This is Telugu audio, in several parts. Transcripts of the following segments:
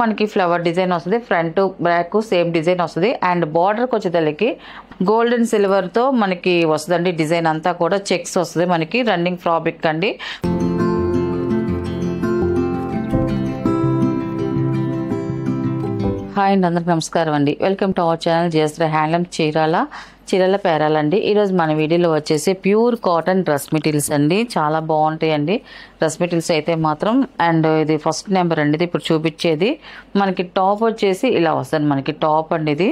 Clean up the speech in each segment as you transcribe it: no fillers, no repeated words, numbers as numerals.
మనకి ఫ్లవర్ డిజైన్ వస్తుంది. ఫ్రంట్ బ్యాక్ సేమ్ డిజైన్ వస్తుంది. అండ్ బార్డర్కి వచ్చేదానికి గోల్డెన్ సిల్వర్తో మనకి వస్తుందండి. డిజైన్ అంతా కూడా చెక్స్ వస్తుంది. మనకి రన్నింగ్ ఫ్రాబ్రిక్ అండి. హాయ్ అండి, అందరికి నమస్కారం అండి. Welcome to our channel Jayashree handloom Chirala పేరాలండి. ఈరోజు మన వీడియోలో వచ్చేసి ప్యూర్ కాటన్ డ్రెస్ మెటీరియల్స్ అండి. చాలా బాగుంటాయండి డ్రెస్ మెటీరియల్స్ అయితే మాత్రం. అండ్ ఇది ఫస్ట్ నెంబర్ అండి. ఇది ఇప్పుడు చూపించేది మనకి టాప్ వచ్చేసి ఇలా వస్తుంది. మనకి టాప్ అండి. ఇది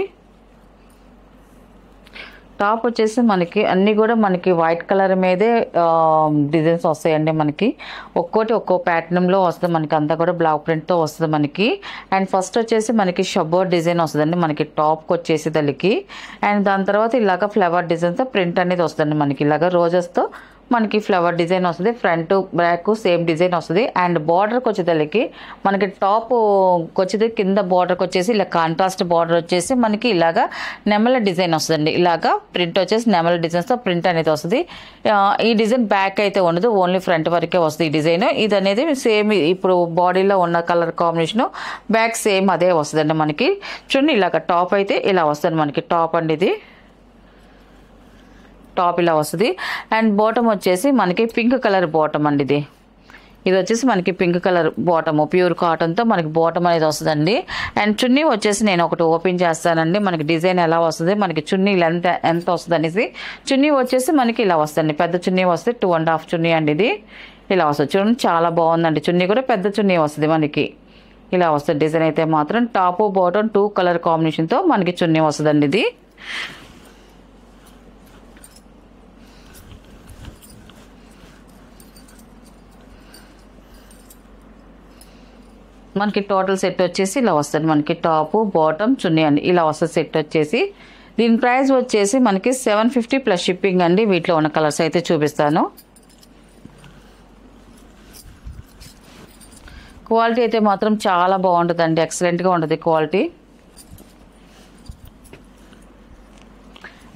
టాప్ వచ్చేసి మనకి అన్నీ కూడా మనకి వైట్ కలర్ మీదే డిజైన్స్ వస్తాయండి. మనకి ఒక్కో ప్యాటర్న్లో వస్తుంది. మనకి అంతా కూడా బ్లాక్ ప్రింట్తో వస్తుంది మనకి. అండ్ ఫస్ట్ వచ్చేసి మనకి షబ్బోర్ డిజైన్ వస్తుందండి మనకి టాప్కి వచ్చేసి దానికి. అండ్ దాని తర్వాత ఇలాగ ఫ్లవర్ డిజైన్తో ప్రింట్ అనేది వస్తుంది మనకి. ఇలాగ రోజెస్తో మనకి ఫ్లవర్ డిజైన్ వస్తుంది. ఫ్రంట్ బ్యాక్ సేమ్ డిజైన్ వస్తుంది. అండ్ బార్డర్కి వచ్చేదానికి మనకి టాప్ వచ్చేది కింద బార్డర్కి వచ్చేసి ఇలా కాంట్రాస్ట్ బార్డర్ వచ్చేసి మనకి ఇలాగా నెమల డిజైన్ వస్తుందండి. ఇలాగా ప్రింట్ వచ్చేసి నెమల డిజైన్స్తో ప్రింట్ అనేది వస్తుంది. ఈ డిజైన్ బ్యాక్ అయితే ఉండదు, ఓన్లీ ఫ్రంట్ వరకే వస్తుంది ఈ డిజైన్. ఇది అనేది సేమ్ ఇప్పుడు బాడీలో ఉన్న కలర్ కాంబినేషన్ బ్యాక్ సేమ్ అదే వస్తుందండి మనకి. చూడండి ఇలాగ టాప్ అయితే ఇలా వస్తుంది మనకి. టాప్ అండి ఇది. టాప్ ఇలా వస్తుంది. అండ్ బాటమ్ వచ్చేసి మనకి పింక్ కలర్ బాటమ్ అండి. ఇది వచ్చేసి మనకి పింక్ కలర్ బాటమ్ ప్యూర్ కాటన్తో మనకి బాటమ్ అనేది వస్తుందండి. అండ్ చున్నీ వచ్చేసి నేను ఒకటి ఓపెన్ చేస్తానండి. మనకి డిజైన్ ఎలా వస్తుంది, మనకి చున్నీ లెంత్ ఎంత వస్తుంది అనేసి. చున్నీ వచ్చేసి మనకి ఇలా వస్తుంది. పెద్ద చున్నీ వస్తుంది. 2.5 చున్నీ అండి. ఇది ఇలా వస్తుంది. చూడండి చాలా బాగుందండి. చున్నీ కూడా పెద్ద చున్నీ వస్తుంది మనకి. ఇలా వస్తుంది డిజైన్ అయితే మాత్రం. టాప్ బాటమ్ 2 కలర్ కాంబినేషన్తో మనకి చున్నీ వస్తుందండి. ఇది మనకి టోటల్ సెట్ వచ్చేసి ఇలా వస్తుంది మనకి. టాప్ బాటమ్ చున్నీ అండి ఇలా వస్తుంది సెట్ వచ్చేసి. దీని ప్రైస్ వచ్చేసి మనకి 750 ప్లస్ షిప్పింగ్ అండి. వీటిలో ఉన్న కలర్స్ అయితే చూపిస్తాను. క్వాలిటీ అయితే మాత్రం చాలా బాగుంటుందండి. ఎక్సలెంట్గా ఉంటుంది క్వాలిటీ.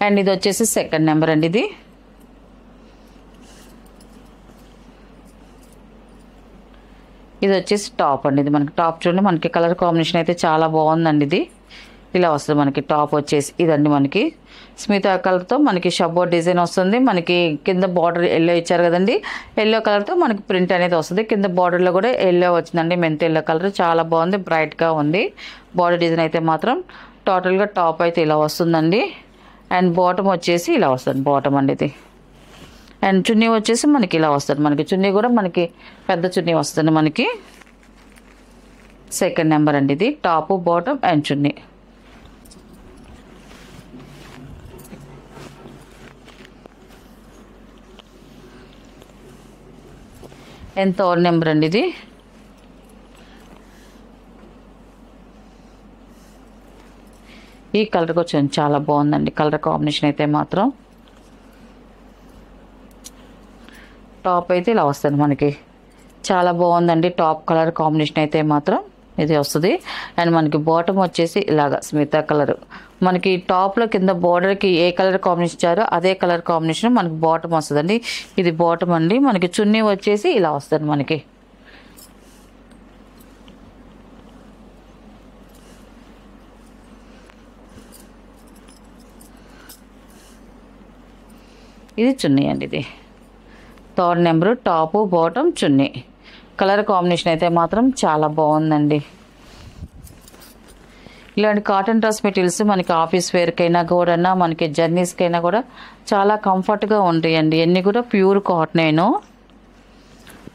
అండ్ ఇది వచ్చేసి సెకండ్ నెంబర్ అండి. ఇది వచ్చేసి టాప్ అండి. ఇది మనకి టాప్ చూడండి. మనకి కలర్ కాంబినేషన్ అయితే చాలా బాగుందండి. ఇది ఇలా వస్తుంది మనకి టాప్ వచ్చేసి. ఇదండి మనకి స్మితా కలర్తో మనకి షబ్బో డిజైన్ వస్తుంది. మనకి కింద బార్డర్ ఎల్లో ఇచ్చారు కదండి. ఎల్లో కలర్తో మనకి ప్రింట్ అనేది వస్తుంది. కింద బార్డర్లో కూడా ఎల్లో వచ్చిందండి. మెంత్ ఎల్లో కలర్ చాలా బాగుంది, బ్రైట్గా ఉంది. బార్డర్ డిజైన్ అయితే మాత్రం టోటల్గా టాప్ అయితే ఇలా వస్తుందండి. అండ్ బాటమ్ వచ్చేసి ఇలా వస్తుంది బాటమ్ అండి. ఇది అండ్ చున్నీ వచ్చేసి మనకి ఇలా వస్తుంది. మనకి చున్నీ కూడా మనకి పెద్ద చున్నీ వస్తుంది మనకి. సెకండ్ నెంబర్ అండి. ఇది top bottom and chunni. And third number అండి. ఇది ఈ కలర్ కొంచెం చాలా బాగుందండి. కలర్ కాంబినేషన్ అయితే మాత్రం. టాప్ అయితే ఇలా వస్తుంది మనకి. చాలా బాగుందండి టాప్ కలర్ కాంబినేషన్ అయితే మాత్రం ఇది వస్తుంది. అండ్ మనకి బాటమ్ వచ్చేసి ఇలాగా స్మితా కలర్. మనకి టాప్లో కింద బార్డర్కి ఏ కలర్ కాంబినేషన్ ఇచ్చారో అదే కలర్ కాంబినేషన్ మనకి బాటమ్ వస్తుందండి. ఇది బాటమ్ అండి. మనకి చున్నీ వచ్చేసి ఇలా వస్తుంది మనకి. ఇది చున్నీ అండి. ఇది థర్డ్ నెంబర్ టాప్ బాటమ్ చున్నీ. కలర్ కాంబినేషన్ అయితే మాత్రం చాలా బాగుందండి. ఇలాంటి కాటన్ డ్రెస్ మెటీరియల్స్ మనకి ఆఫీస్ వేర్కైనా కూడా మనకి జర్నీస్కైనా కూడా చాలా కంఫర్ట్గా ఉంటాయండి. అన్నీ కూడా ప్యూర్ కాటనేను.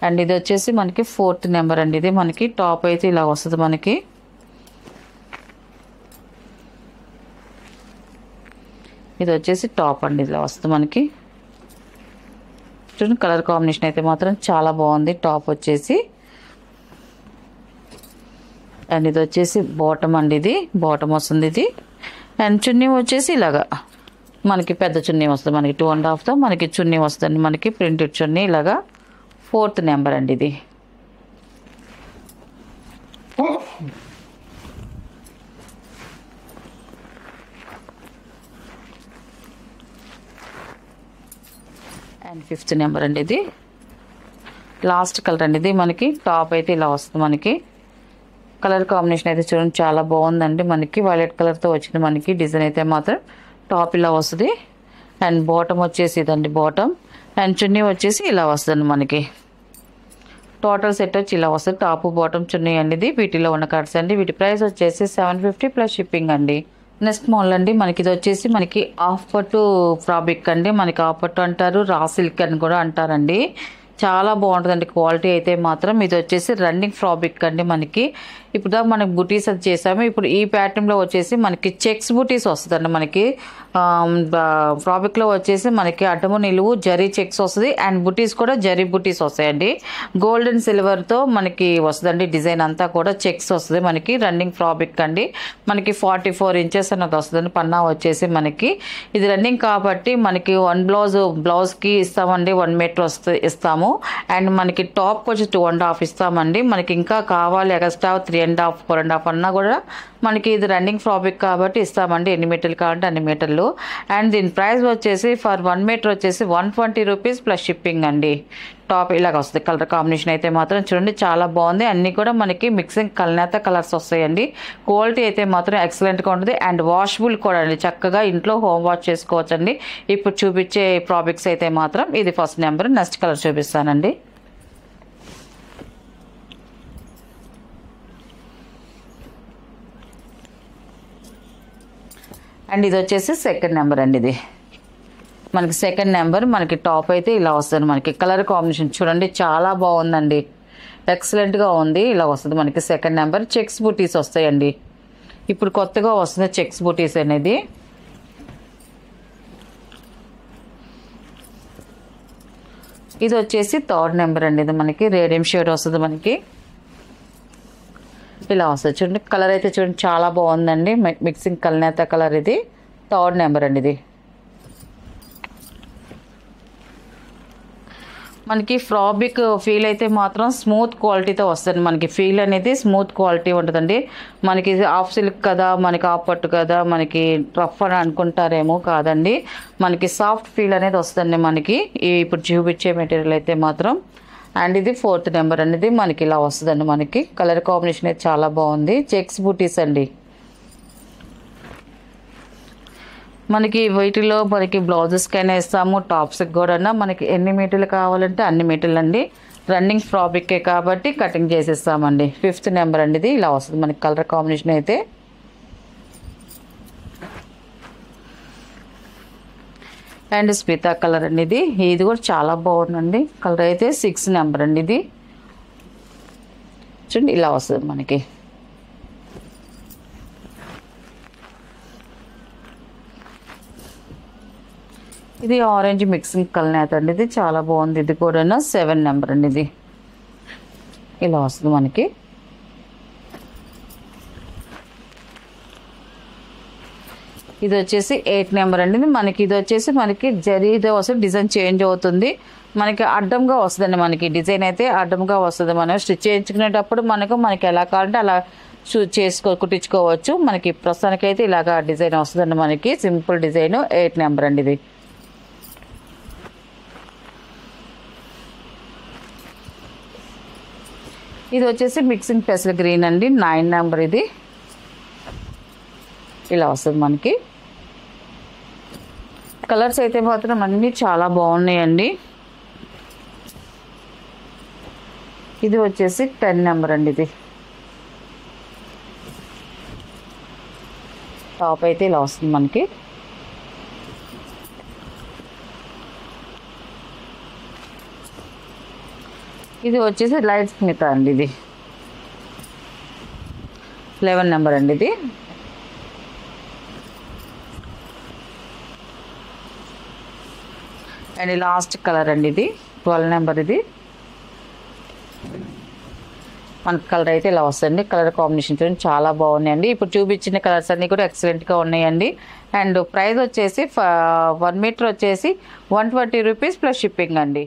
అండ్ ఇది వచ్చేసి మనకి ఫోర్త్ నెంబర్ అండి. ఇది మనకి టాప్ అయితే ఇలా వస్తుంది మనకి. ఇది వచ్చేసి టాప్ అండి. ఇలా వస్తుంది మనకి. చూడండి కలర్ కాంబినేషన్ అయితే మాత్రం చాలా బాగుంది టాప్ వచ్చేసి. అండ్ ఇది వచ్చేసి బాటమ్ అండి. ఇది బాటమ్ వస్తుంది ఇది. అండ్ చున్నీ వచ్చేసి ఇలాగా మనకి పెద్ద చున్నీ వస్తుంది మనకి. 2.5తో మనకి చున్నీ వస్తుంది మనకి. ప్రింటెడ్ చున్నీ ఇలాగా. ఫోర్త్ నెంబర్ అండి. ఇది అండ్ ఫిఫ్త్ నెంబర్ అండి. ఇది లాస్ట్ కలర్ అండి. ఇది మనకి టాప్ అయితే ఇలా వస్తుంది మనకి. కలర్ కాంబినేషన్ అయితే చూడండి చాలా బాగుందండి. మనకి వైలెట్ కలర్తో వచ్చింది మనకి డిజైన్ అయితే మాత్రం. టాప్ ఇలా వస్తుంది అండ్ బాటమ్ వచ్చేసి ఇదండి బాటమ్. అండ్ చున్నీ వచ్చేసి ఇలా వస్తుంది మనకి. టోటల్ సెట్ వచ్చి ఇలా వస్తుంది. టాప్ బాటమ్ చున్నీ అండి ఇది. వీటిలో ఉన్న కట్స్ అండి. వీటి ప్రైస్ వచ్చేసి 750 ప్లస్ షిప్పింగ్ అండి. నెక్స్ట్ మోడల్ అండి మనకి ఇది వచ్చేసి మనకి హాఫ్ పట్టు ఫ్రాబ్రిక్ అండి. మనకి హాఫ్ పట్టు అంటారు, రా సిల్క్ అని కూడా అంటారండి. చాలా బాగుంటుందండి క్వాలిటీ అయితే మాత్రం. ఇది వచ్చేసి రన్నింగ్ ఫ్రాబ్రిక్ అండి. మనకి ఇప్పుడు మనకి బుటీస్ అది చేసాము. ఇప్పుడు ఈ ప్యాటర్న్లో వచ్చేసి మనకి చెక్స్ బుటీస్ వస్తుందండి. మనకి ఫ్రాబ్రిక్లో వచ్చేసి మనకి అడ్డము నిలువు జరీ చెక్స్ వస్తుంది అండ్ బుటీస్ కూడా జరీ బుటీస్ వస్తాయండి. గోల్డ్ అండ్ సిల్వర్తో మనకి వస్తుందండి. డిజైన్ అంతా కూడా చెక్స్ వస్తుంది. మనకి రన్నింగ్ ఫ్రాబ్రిక్ అండి. మనకి 44 ఇంచెస్ అన్నది వస్తుందండి. పన్నా వచ్చేసి మనకి ఇది రన్నింగ్ కాబట్టి మనకి వన్ బ్లౌజ్కి ఇస్తామండి. 1 మీటర్ ఇస్తాము. అండ్ మనకి టాప్ వచ్చి 2.5 ఇస్తామండి. మనకి ఇంకా కావాలి ఎక్స్ట్రా 3.5 4.5 అన్నా కూడా మనకి ఇది రన్నింగ్ ఫ్రాబ్రిక్ కాబట్టి ఇస్తామండి. ఎన్ని మీటర్లు కావాలంటే అన్ని మీటర్లు. అండ్ దీని ప్రైస్ వచ్చేసి ఫర్ 1 మీటర్ వచ్చేసి 120 రూపీస్ ప్లస్ షిప్పింగ్ అండి. టాప్ ఇలాగ వస్తుంది. కలర్ కాంబినేషన్ అయితే మాత్రం చూడండి చాలా బాగుంది. అన్నీ కూడా మనకి మిక్సింగ్ కల్నేత కలర్స్ వస్తాయండి. క్వాలిటీ అయితే మాత్రం ఎక్సలెంట్గా ఉంటుంది అండ్ వాషబుల్ కూడా అండి. చక్కగా ఇంట్లో హోమ్ వాష్ చేసుకోవచ్చండి. ఇప్పుడు చూపించే ఫ్రాబ్రిక్స్ అయితే మాత్రం ఇది ఫస్ట్ నెంబర్. నెక్స్ట్ కలర్ చూపిస్తానండి. అండ్ ఇది వచ్చేసి సెకండ్ నెంబర్ అండి. ఇది మనకి సెకండ్ నెంబర్. మనకి టాప్ అయితే ఇలా వస్తుంది. మనకి కలర్ కాంబినేషన్ చూడండి చాలా బాగుందండి. ఎక్సలెంట్గా ఉంది. ఇలా వస్తుంది మనకి సెకండ్ నెంబర్. చెక్స్ బుటీస్ వస్తాయండి. ఇప్పుడు కొత్తగా వస్తుంది చెక్స్ బుటీస్ అనేది. ఇది వచ్చేసి థర్డ్ నెంబర్ అండి. ఇది మనకి రేడియం షేడ్ వస్తుంది. మనకి ఇలా వస్తుంది చూడండి. కలర్ అయితే చూడండి చాలా బాగుందండి. మిక్సింగ్ కల్నేత కలర్. ఇది థర్డ్ నెంబర్ అండి. ఇది మనకి ఫ్రాబ్రిక్ ఫీల్ అయితే మాత్రం స్మూత్ క్వాలిటీతో వస్తుంది. మనకి ఫీల్ అనేది స్మూత్ క్వాలిటీ ఉంటుందండి. మనకి హాఫ్ సిల్క్ కదా, మనకి హాఫ్ పట్టు కదా, మనకి రఫ్ అని అనుకుంటారేమో, కాదండి. మనకి సాఫ్ట్ ఫీల్ అనేది వస్తుంది మనకి ఇప్పుడు చూపించే మెటీరియల్ అయితే మాత్రం. అండ్ ఇది ఫోర్త్ నెంబర్ అనేది మనకి ఇలా వస్తుందండి. మనకి కలర్ కాంబినేషన్ అయితే చాలా బాగుంది. చెక్స్ బూటీస్ అండి. మనకి వీటిలో మనకి బ్లౌజెస్కైనా ఇస్తాము, టాప్స్కి కూడా మనకి ఎన్ని మీటర్లు కావాలంటే అన్ని మీటర్లు అండి. రన్నింగ్ ఫ్రాబ్రికే కాబట్టి కటింగ్ చేసేస్తామండి. ఫిఫ్త్ నెంబర్ అండి. ఇది ఇలా వస్తుంది మనకి కలర్ కాంబినేషన్ అయితే. అండ్ స్మితా కలర్ అండి. ఇది కూడా చాలా బాగుందండి. కలర్ అయితే 6 నెంబర్ అండి. ఇది చూడండి ఇలా వస్తుంది మనకి. ఇది ఆరెంజ్ మిక్సింగ్ కలర్ అండి. ఇది చాలా బాగుంది. ఇది కూడా 7 నెంబర్ అండి. ఇది ఇలా వస్తుంది మనకి. ఇది వచ్చేసి 8 నెంబర్ అండి. మనకి ఇది వచ్చేసి మనకి జరీతో వస్తుంది. డిజైన్ చేంజ్ అవుతుంది. మనకి అడ్డంగా వస్తుందండి. మనకి డిజైన్ అయితే అడ్డంగా వస్తుంది. మనం స్టిచ్ చేయించుకునేటప్పుడు మనకి ఎలా కావాలంటే అలా కుట్టించుకోవచ్చు. మనకి ప్రస్తుతానికైతే ఇలాగా డిజైన్ వస్తుందండి. మనకి సింపుల్ డిజైన్ 8 నెంబర్ అండి. ఇది ఇది వచ్చేసి మిక్సింగ్ పెసల్ గ్రీన్ అండి. 9 నెంబర్. ఇది ఇలా వస్తుంది మనకి. కలర్స్ అయితే మాత్రం అన్నీ చాలా బాగున్నాయండి. ఇది వచ్చేసి 10 నెంబర్ అండి. ఇది టాప్ అయితే ఇలా వస్తుంది మనకి. ఇది వచ్చేసి లైట్ స్మిత అండి. ఇది 11 నెంబర్ అండి. ఇది అండ్ లాస్ట్ కలర్ అండి. ఇది 12 నెంబర్. ఇది మనకి కలర్ అయితే ఇలా వస్తుంది. కలర్ కాంబినేషన్ చూడండి చాలా బాగున్నాయండి. ఇప్పుడు చూపించిన కలర్స్ అన్నీ కూడా ఎక్సలెంట్గా ఉన్నాయండి. అండ్ ప్రైస్ వచ్చేసి 1 మీటర్ వచ్చేసి 120 రూపీస్ ప్లస్ షిప్పింగ్ అండి.